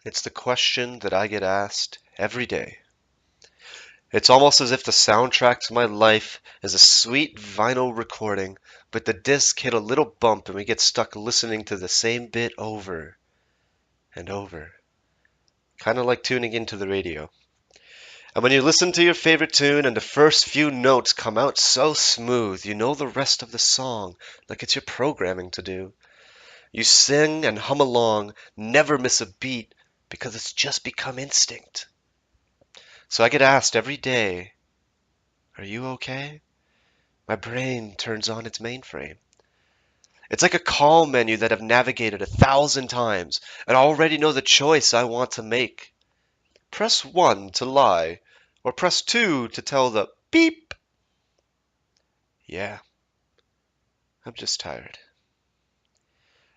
It's the question that I get asked every day. It's almost as if the soundtrack to my life is a sweet vinyl recording, but the disc hit a little bump and we get stuck listening to the same bit over and over. Kind of like tuning into the radio. And when you listen to your favorite tune and the first few notes come out so smooth, you know the rest of the song like it's your programming to do. You sing and hum along, never miss a beat, because it's just become instinct. So I get asked every day, are you okay? My brain turns on its mainframe. It's like a call menu that I've navigated 1,000 times and I already know the choice I want to make. Press 1 to lie, or press 2 to tell the beep. Yeah, I'm just tired.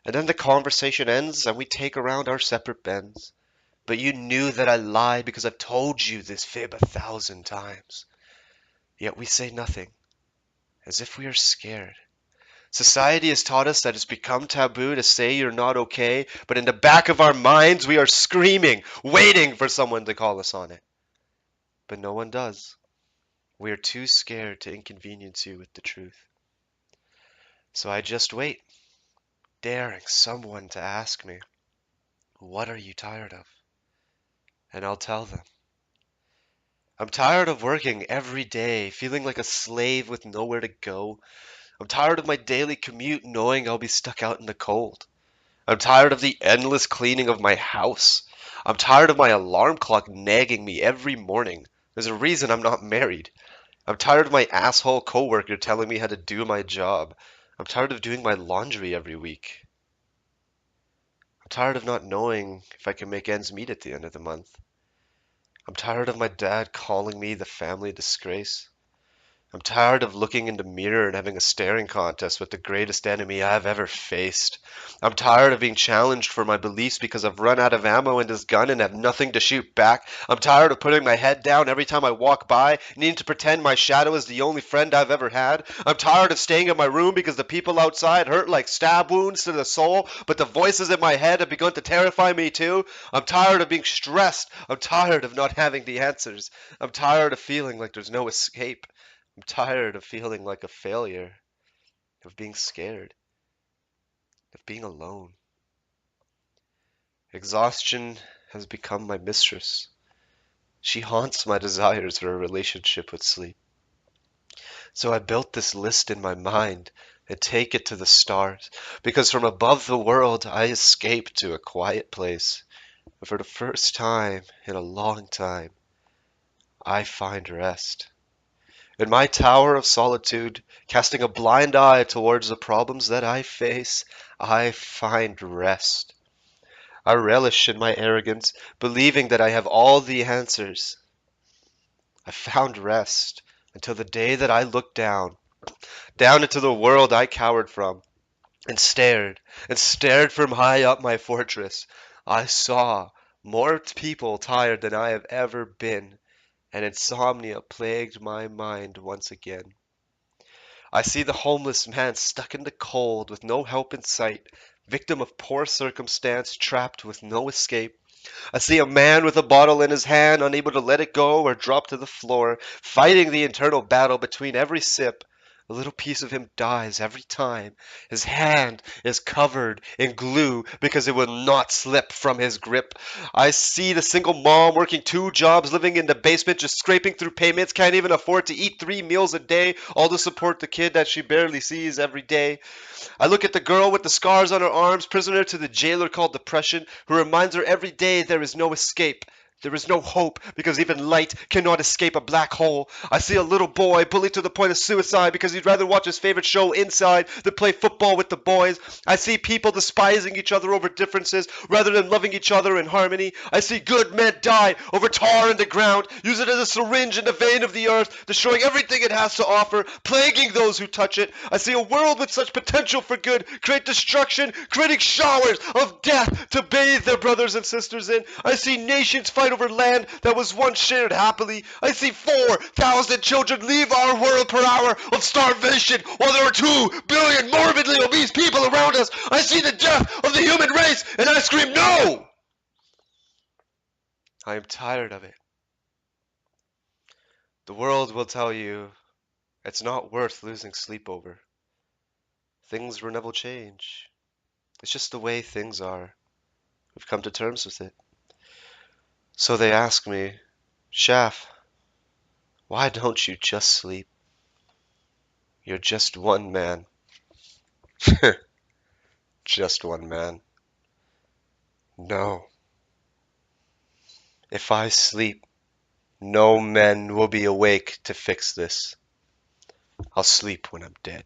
And then the conversation ends and we take around our separate bends. But you knew that I lied because I've told you this fib 1,000 times. Yet we say nothing, as if we are scared. Society has taught us that it's become taboo to say you're not okay, but in the back of our minds we are screaming, waiting for someone to call us on it. But no one does. We are too scared to inconvenience you with the truth. So I just wait, daring someone to ask me, what are you tired of? And I'll tell them. I'm tired of working every day, feeling like a slave with nowhere to go. I'm tired of my daily commute knowing I'll be stuck out in the cold. I'm tired of the endless cleaning of my house. I'm tired of my alarm clock nagging me every morning. There's a reason I'm not married. I'm tired of my asshole coworker telling me how to do my job. I'm tired of doing my laundry every week. I'm tired of not knowing if I can make ends meet at the end of the month. I'm tired of my dad calling me the family disgrace. I'm tired of looking in the mirror and having a staring contest with the greatest enemy I've ever faced. I'm tired of being challenged for my beliefs because I've run out of ammo in this gun and have nothing to shoot back. I'm tired of putting my head down every time I walk by, needing to pretend my shadow is the only friend I've ever had. I'm tired of staying in my room because the people outside hurt like stab wounds to the soul, but the voices in my head have begun to terrify me too. I'm tired of being stressed. I'm tired of not having the answers. I'm tired of feeling like there's no escape. I'm tired of feeling like a failure, of being scared, of being alone. Exhaustion has become my mistress. She haunts my desires for a relationship with sleep. So I built this list in my mind and take it to the stars, because from above the world I escape to a quiet place. And for the first time in a long time, I find rest. In my tower of solitude, casting a blind eye towards the problems that I face, I find rest. I relish in my arrogance, believing that I have all the answers. I found rest until the day that I looked down into the world I cowered from, and stared from high up my fortress. I saw more people tired than I have ever been, and insomnia plagued my mind once again. I see the homeless man stuck in the cold with no help in sight, victim of poor circumstance, trapped with no escape. I see a man with a bottle in his hand, unable to let it go or drop to the floor, fighting the internal battle between every sip. A little piece of him dies every time. His hand is covered in glue because it will not slip from his grip. I see the single mom working 2 jobs, living in the basement, just scraping through payments, can't even afford to eat 3 meals a day, all to support the kid that she barely sees every day. I look at the girl with the scars on her arms, prisoner to the jailer called depression, who reminds her every day there is no escape. There is no hope, because even light cannot escape a black hole. I see a little boy bullied to the point of suicide because he'd rather watch his favorite show inside than play football with the boys. I see people despising each other over differences rather than loving each other in harmony. I see good men die over tar in the ground, use it as a syringe in the vein of the earth, destroying everything it has to offer, plaguing those who touch it. I see a world with such potential for good create destruction, creating showers of death to bathe their brothers and sisters in. I see nations fight over land that was once shared happily. I see 4,000 children leave our world per hour of starvation while there are 2 billion morbidly obese people around us. I see the death of the human race and I scream no! I am tired of it. The world will tell you it's not worth losing sleep over. Things will never change. It's just the way things are. We've come to terms with it. So they ask me, Shaf, why don't you just sleep? You're just one man. Just one man. No. If I sleep, no men will be awake to fix this. I'll sleep when I'm dead.